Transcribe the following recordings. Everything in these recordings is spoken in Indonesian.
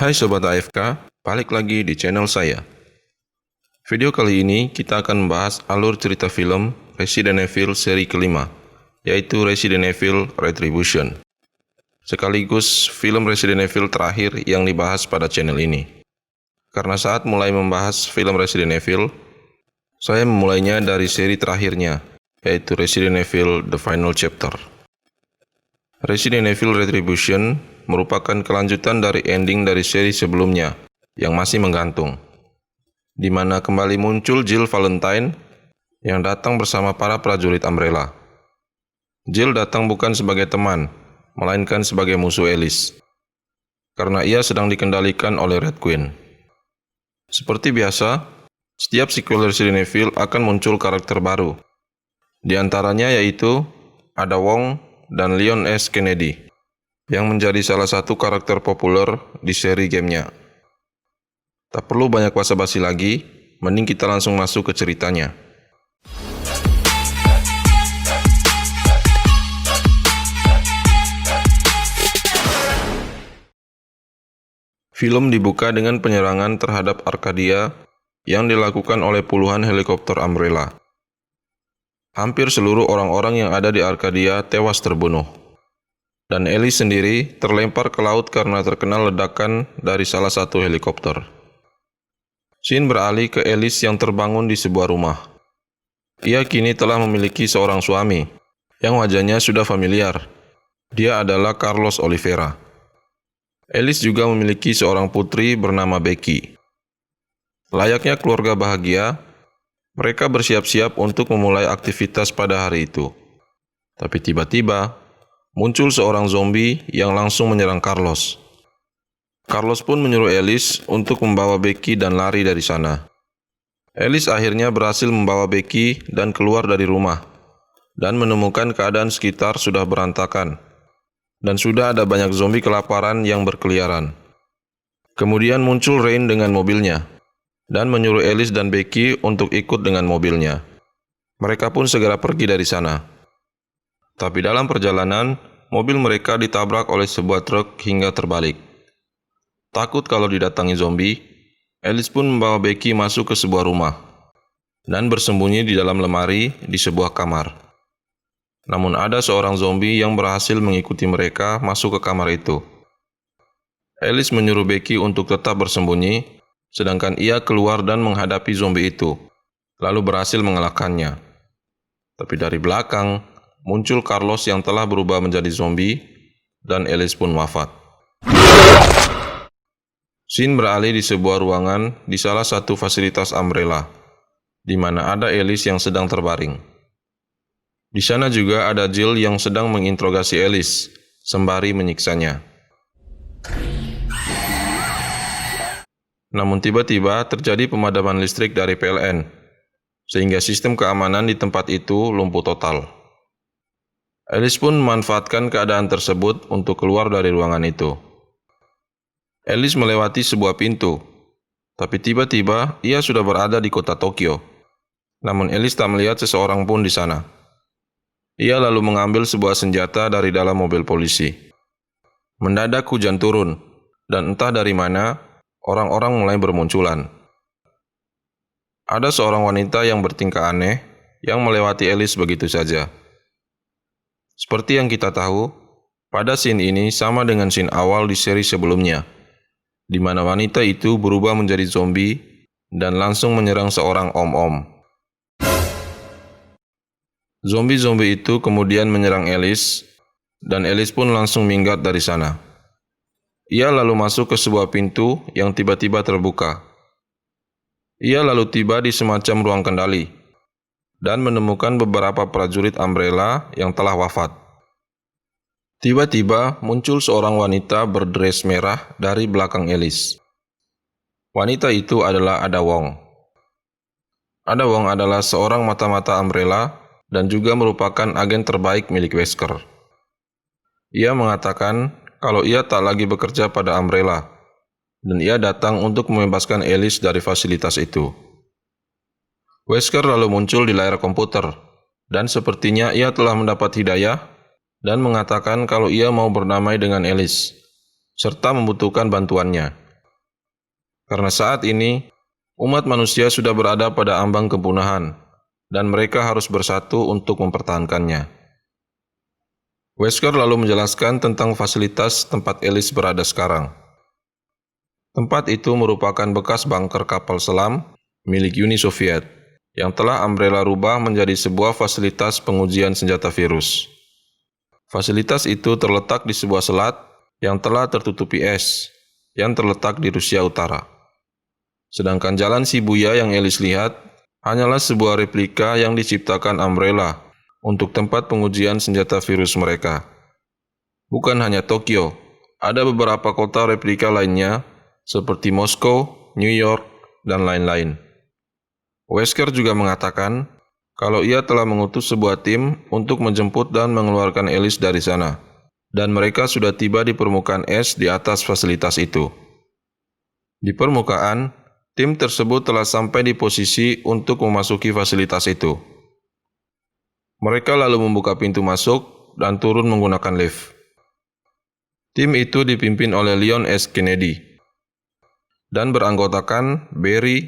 Hai Sobat AFK, balik lagi di channel saya. Video kali ini kita akan membahas alur cerita film Resident Evil seri kelima, yaitu Resident Evil Retribution. Sekaligus film Resident Evil terakhir yang dibahas pada channel ini. Karena saat mulai membahas film Resident Evil, saya memulainya dari seri terakhirnya, yaitu Resident Evil The Final Chapter. Resident Evil Retribution merupakan kelanjutan dari ending dari seri sebelumnya yang masih menggantung, di mana kembali muncul Jill Valentine yang datang bersama para prajurit Umbrella. Jill datang bukan sebagai teman, melainkan sebagai musuh Ellis, karena ia sedang dikendalikan oleh Red Queen. Seperti biasa, setiap sequel Resident Evil akan muncul karakter baru. Di antaranya yaitu ada Wong dan Leon S. Kennedy, yang menjadi salah satu karakter populer di seri gamenya. Tak perlu banyak basa-basi lagi, mending kita langsung masuk ke ceritanya. Film dibuka dengan penyerangan terhadap Arcadia yang dilakukan oleh puluhan helikopter Umbrella. Hampir seluruh orang-orang yang ada di Arcadia tewas terbunuh. Dan Ellis sendiri terlempar ke laut karena terkena ledakan dari salah satu helikopter. Scene beralih ke Ellis yang terbangun di sebuah rumah. Ia kini telah memiliki seorang suami, yang wajahnya sudah familiar. Dia adalah Carlos Oliveira. Ellis juga memiliki seorang putri bernama Becky. Layaknya keluarga bahagia, mereka bersiap-siap untuk memulai aktivitas pada hari itu. Tapi tiba-tiba, muncul seorang zombie yang langsung menyerang Carlos. Carlos pun menyuruh Ellis untuk membawa Becky dan lari dari sana. Ellis akhirnya berhasil membawa Becky dan keluar dari rumah, dan menemukan keadaan sekitar sudah berantakan, dan sudah ada banyak zombie kelaparan yang berkeliaran. Kemudian muncul Rain dengan mobilnya, dan menyuruh Ellis dan Becky untuk ikut dengan mobilnya. Mereka pun segera pergi dari sana. Tapi dalam perjalanan, mobil mereka ditabrak oleh sebuah truk hingga terbalik. Takut kalau didatangi zombie, Ellis pun membawa Becky masuk ke sebuah rumah dan bersembunyi di dalam lemari di sebuah kamar. Namun ada seorang zombie yang berhasil mengikuti mereka masuk ke kamar itu. Ellis menyuruh Becky untuk tetap bersembunyi, sedangkan ia keluar dan menghadapi zombie itu, lalu berhasil mengalahkannya. Tapi dari belakang, muncul Carlos yang telah berubah menjadi zombie, dan Ellis pun wafat. Scene beralih di sebuah ruangan di salah satu fasilitas Umbrella, di mana ada Ellis yang sedang terbaring. Di sana juga ada Jill yang sedang menginterogasi Ellis, sembari menyiksanya. Namun tiba-tiba terjadi pemadaman listrik dari PLN, sehingga sistem keamanan di tempat itu lumpuh total. Ellis pun memanfaatkan keadaan tersebut untuk keluar dari ruangan itu. Ellis melewati sebuah pintu, tapi tiba-tiba ia sudah berada di kota Tokyo. Namun Ellis tak melihat seseorang pun di sana. Ia lalu mengambil sebuah senjata dari dalam mobil polisi. Mendadak hujan turun, dan entah dari mana, orang-orang mulai bermunculan. Ada seorang wanita yang bertingkah aneh, yang melewati Ellis begitu saja. Seperti yang kita tahu, pada scene ini sama dengan scene awal di seri sebelumnya, di mana wanita itu berubah menjadi zombie dan langsung menyerang seorang om-om. Zombie-zombie itu kemudian menyerang Ellis, dan Ellis pun langsung minggat dari sana. Ia lalu masuk ke sebuah pintu yang tiba-tiba terbuka. Ia lalu tiba di semacam ruang kendali, dan menemukan beberapa prajurit Umbrella yang telah wafat. Tiba-tiba muncul seorang wanita berdres merah dari belakang Ellis. Wanita itu adalah Ada Wong. Ada Wong adalah seorang mata-mata Umbrella dan juga merupakan agen terbaik milik Wesker. Ia mengatakan kalau ia tak lagi bekerja pada Umbrella, dan ia datang untuk membebaskan Ellis dari fasilitas itu. Wesker lalu muncul di layar komputer, dan sepertinya ia telah mendapat hidayah dan mengatakan kalau ia mau berdamai dengan Ellis, serta membutuhkan bantuannya. Karena saat ini, umat manusia sudah berada pada ambang kepunahan, dan mereka harus bersatu untuk mempertahankannya. Wesker lalu menjelaskan tentang fasilitas tempat Ellis berada sekarang. Tempat itu merupakan bekas bunker kapal selam milik Uni Soviet yang telah Umbrella rubah menjadi sebuah fasilitas pengujian senjata virus. Fasilitas itu terletak di sebuah selat yang telah tertutupi es, yang terletak di Rusia Utara. Sedangkan jalan Shibuya yang Ellis lihat hanyalah sebuah replika yang diciptakan Umbrella untuk tempat pengujian senjata virus mereka. Bukan hanya Tokyo, ada beberapa kota replika lainnya seperti Moskow, New York, dan lain-lain. Wesker juga mengatakan kalau ia telah mengutus sebuah tim untuk menjemput dan mengeluarkan Ellis dari sana, dan mereka sudah tiba di permukaan es di atas fasilitas itu. Di permukaan, tim tersebut telah sampai di posisi untuk memasuki fasilitas itu. Mereka lalu membuka pintu masuk dan turun menggunakan lift. Tim itu dipimpin oleh Leon S. Kennedy dan beranggotakan Barry,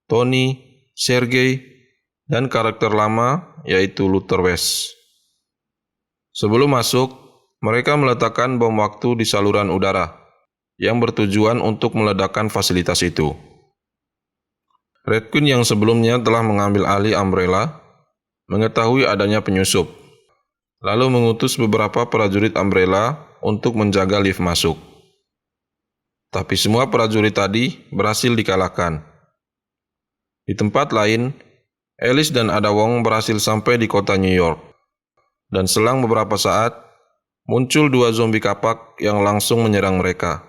Tony, Sergei, dan karakter lama yaitu Luther West. Sebelum masuk, mereka meletakkan bom waktu di saluran udara yang bertujuan untuk meledakkan fasilitas itu. Red Queen yang sebelumnya telah mengambil alih Umbrella mengetahui adanya penyusup, lalu mengutus beberapa prajurit Umbrella untuk menjaga lift masuk. Tapi semua prajurit tadi berhasil dikalahkan. Di tempat lain, Ellis dan Ada Wong berhasil sampai di kota New York. Dan selang beberapa saat, muncul 2 zombie kapak yang langsung menyerang mereka.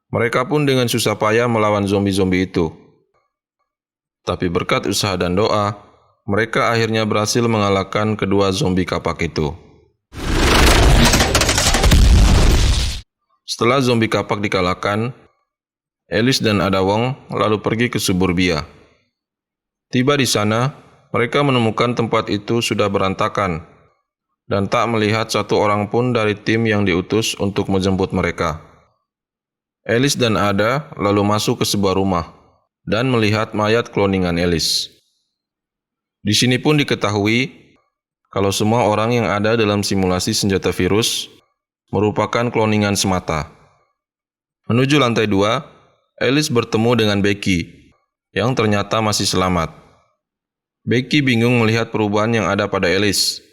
Mereka pun dengan susah payah melawan zombie-zombie itu. Tapi berkat usaha dan doa, mereka akhirnya berhasil mengalahkan kedua zombie kapak itu. Setelah zombie kapak dikalahkan, Ellis dan Ada Wong lalu pergi ke suburbia. Tiba di sana, mereka menemukan tempat itu sudah berantakan dan tak melihat satu orang pun dari tim yang diutus untuk menjemput mereka. Ellis dan Ada lalu masuk ke sebuah rumah dan melihat mayat kloningan Ellis. Di sini pun diketahui kalau semua orang yang ada dalam simulasi senjata virus merupakan kloningan semata. Menuju lantai 2, Ellis bertemu dengan Becky yang ternyata masih selamat. Becky bingung melihat perubahan yang ada pada Ellis,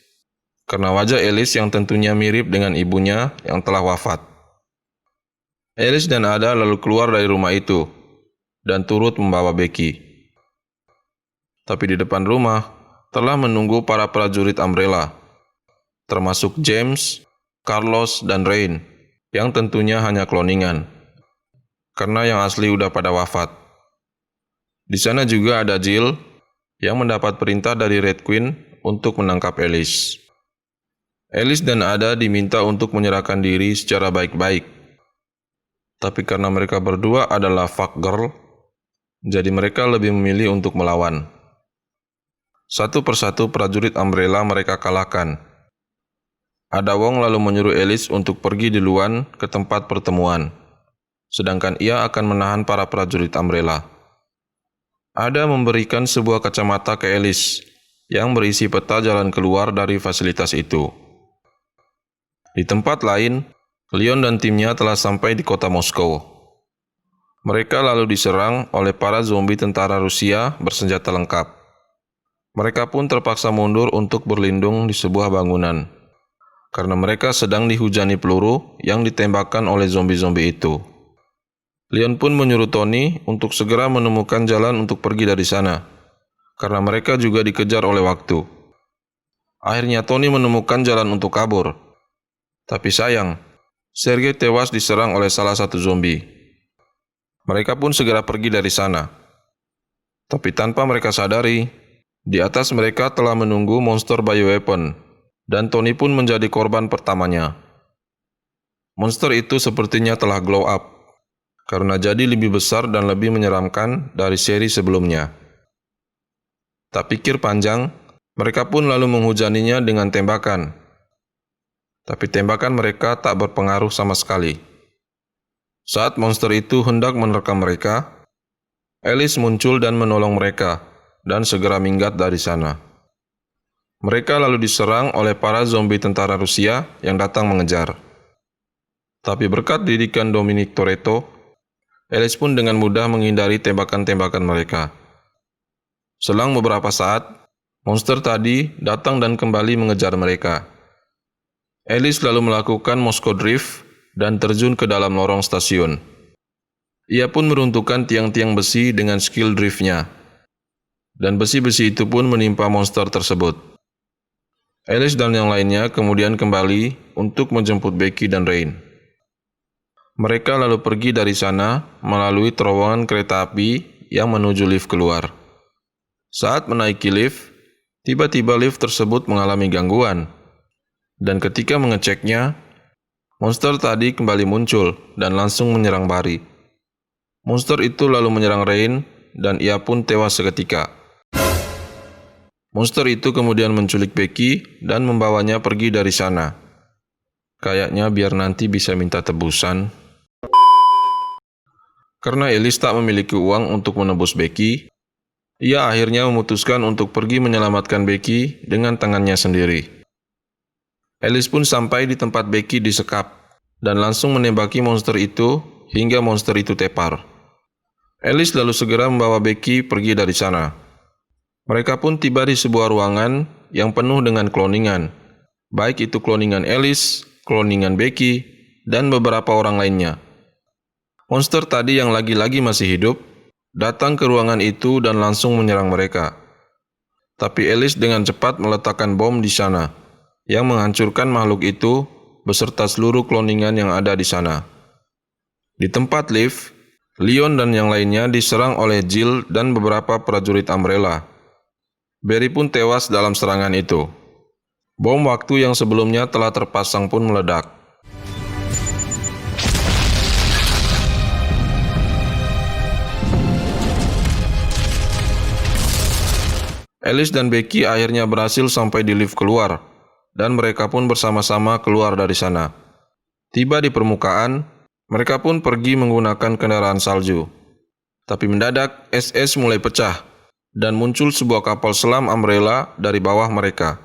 karena wajah Ellis yang tentunya mirip dengan ibunya yang telah wafat. Ellis dan Ada lalu keluar dari rumah itu dan turut membawa Becky. Tapi di depan rumah telah menunggu para prajurit Umbrella, termasuk James, Carlos, dan Rain, yang tentunya hanya kloningan, karena yang asli udah pada wafat. Di sana juga ada Jill, yang mendapat perintah dari Red Queen untuk menangkap Ellis. Ellis dan Ada diminta untuk menyerahkan diri secara baik-baik. Tapi karena mereka berdua adalah fuck girl, jadi mereka lebih memilih untuk melawan. Satu persatu prajurit Umbrella mereka kalahkan. Ada Wong lalu menyuruh Ellis untuk pergi duluan ke tempat pertemuan, sedangkan ia akan menahan para prajurit Umbrella. Ada memberikan sebuah kacamata ke Ellis yang berisi peta jalan keluar dari fasilitas itu. Di tempat lain, Leon dan timnya telah sampai di kota Moskow. Mereka lalu diserang oleh para zombie tentara Rusia bersenjata lengkap. Mereka pun terpaksa mundur untuk berlindung di sebuah bangunan, karena mereka sedang dihujani peluru yang ditembakkan oleh zombie-zombie itu. Leon pun menyuruh Tony untuk segera menemukan jalan untuk pergi dari sana, karena mereka juga dikejar oleh waktu. Akhirnya Tony menemukan jalan untuk kabur. Tapi sayang, Sergei tewas diserang oleh salah satu zombie. Mereka pun segera pergi dari sana. Tapi tanpa mereka sadari, di atas mereka telah menunggu monster bioweapon, dan Tony pun menjadi korban pertamanya. Monster itu sepertinya telah glow up, karena jadi lebih besar dan lebih menyeramkan dari seri sebelumnya. Tak pikir panjang, mereka pun lalu menghujaninya dengan tembakan. Tapi tembakan mereka tak berpengaruh sama sekali. Saat monster itu hendak menerkam mereka, Alice muncul dan menolong mereka, dan segera minggat dari sana. Mereka lalu diserang oleh para zombie tentara Rusia yang datang mengejar. Tapi berkat didikan Dominic Toretto, Alice pun dengan mudah menghindari tembakan-tembakan mereka. Selang beberapa saat, monster tadi datang dan kembali mengejar mereka. Alice lalu melakukan Moscow Drift dan terjun ke dalam lorong stasiun. Ia pun meruntuhkan tiang-tiang besi dengan skill driftnya, dan besi-besi itu pun menimpa monster tersebut. Alice dan yang lainnya kemudian kembali untuk menjemput Becky dan Rain. Mereka lalu pergi dari sana melalui terowongan kereta api yang menuju lift keluar. Saat menaiki lift, tiba-tiba lift tersebut mengalami gangguan. Dan ketika mengeceknya, monster tadi kembali muncul dan langsung menyerang Barry. Monster itu lalu menyerang Rain dan ia pun tewas seketika. Monster itu kemudian menculik Becky dan membawanya pergi dari sana. Kayaknya biar nanti bisa minta tebusan. Karena Alice tak memiliki uang untuk menebus Becky, ia akhirnya memutuskan untuk pergi menyelamatkan Becky dengan tangannya sendiri. Alice pun sampai di tempat Becky disekap dan langsung menembaki monster itu hingga monster itu tepar. Alice lalu segera membawa Becky pergi dari sana. Mereka pun tiba di sebuah ruangan yang penuh dengan kloningan, baik itu kloningan Alice, kloningan Becky, dan beberapa orang lainnya. Monster tadi yang lagi-lagi masih hidup datang ke ruangan itu dan langsung menyerang mereka. Tapi Alice dengan cepat meletakkan bom di sana, yang menghancurkan makhluk itu beserta seluruh kloningan yang ada di sana. Di tempat lift, Leon dan yang lainnya diserang oleh Jill dan beberapa prajurit Umbrella. Barry pun tewas dalam serangan itu. Bom waktu yang sebelumnya telah terpasang pun meledak. Alice dan Becky akhirnya berhasil sampai di lift keluar, dan mereka pun bersama-sama keluar dari sana. Tiba di permukaan, mereka pun pergi menggunakan kendaraan salju. Tapi mendadak SS mulai pecah, dan muncul sebuah kapal selam Umbrella dari bawah mereka.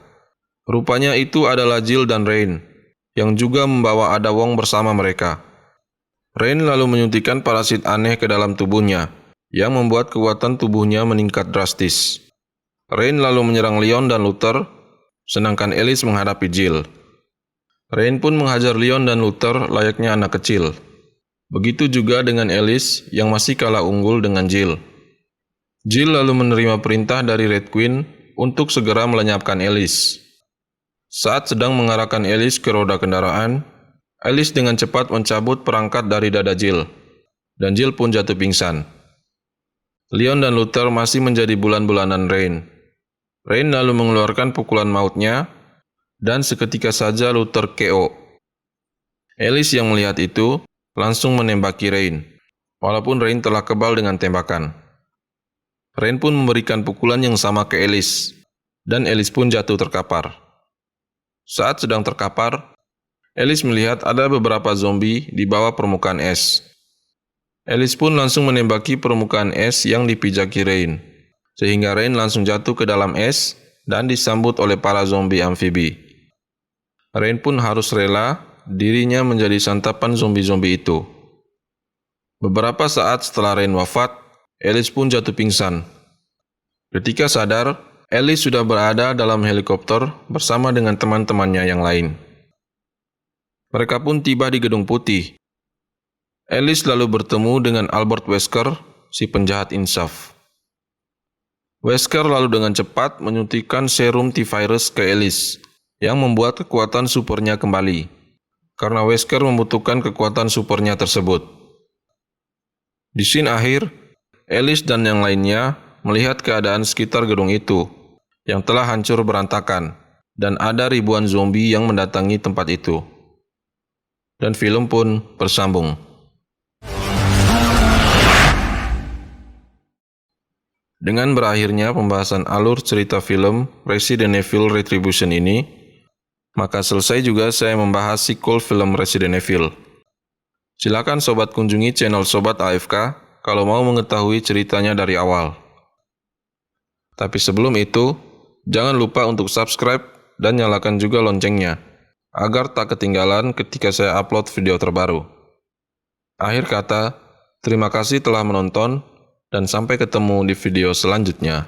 Rupanya itu adalah Jill dan Rain, yang juga membawa Ada Wong bersama mereka. Rain lalu menyuntikkan parasit aneh ke dalam tubuhnya, yang membuat kekuatan tubuhnya meningkat drastis. Rain lalu menyerang Leon dan Luther, sedangkan Alice menghadapi Jill. Rain pun menghajar Leon dan Luther layaknya anak kecil. Begitu juga dengan Alice yang masih kalah unggul dengan Jill. Jill lalu menerima perintah dari Red Queen untuk segera melenyapkan Alice. Saat sedang mengarahkan Alice ke roda kendaraan, Alice dengan cepat mencabut perangkat dari dada Jill, dan Jill pun jatuh pingsan. Leon dan Luther masih menjadi bulan-bulanan Rain. Rain lalu mengeluarkan pukulan mautnya, dan seketika saja Luther KO. Alice yang melihat itu langsung menembaki Rain, walaupun Rain telah kebal dengan tembakan. Rain pun memberikan pukulan yang sama ke Alice, dan Alice pun jatuh terkapar. Saat sedang terkapar, Alice melihat ada beberapa zombie di bawah permukaan es. Alice pun langsung menembaki permukaan es yang dipijaki Rain, sehingga Rain langsung jatuh ke dalam es dan disambut oleh para zombie amfibi. Rain pun harus rela dirinya menjadi santapan zombie-zombie itu. Beberapa saat setelah Rain wafat, Alice pun jatuh pingsan. Ketika sadar, Alice sudah berada dalam helikopter bersama dengan teman-temannya yang lain. Mereka pun tiba di Gedung Putih. Alice lalu bertemu dengan Albert Wesker, si penjahat insaf. Wesker lalu dengan cepat menyuntikkan serum T-Virus ke Alice, yang membuat kekuatan supernya kembali, karena Wesker membutuhkan kekuatan supernya tersebut. Di scene akhir, Alice dan yang lainnya melihat keadaan sekitar gedung itu, yang telah hancur berantakan, dan ada ribuan zombie yang mendatangi tempat itu. Dan film pun bersambung. Dengan berakhirnya pembahasan alur cerita film Resident Evil Retribution ini, maka selesai juga saya membahas sequel film Resident Evil. Silakan sobat kunjungi channel Sobat AFK kalau mau mengetahui ceritanya dari awal. Tapi sebelum itu, jangan lupa untuk subscribe dan nyalakan juga loncengnya, agar tak ketinggalan ketika saya upload video terbaru. Akhir kata, terima kasih telah menonton, dan sampai ketemu di video selanjutnya.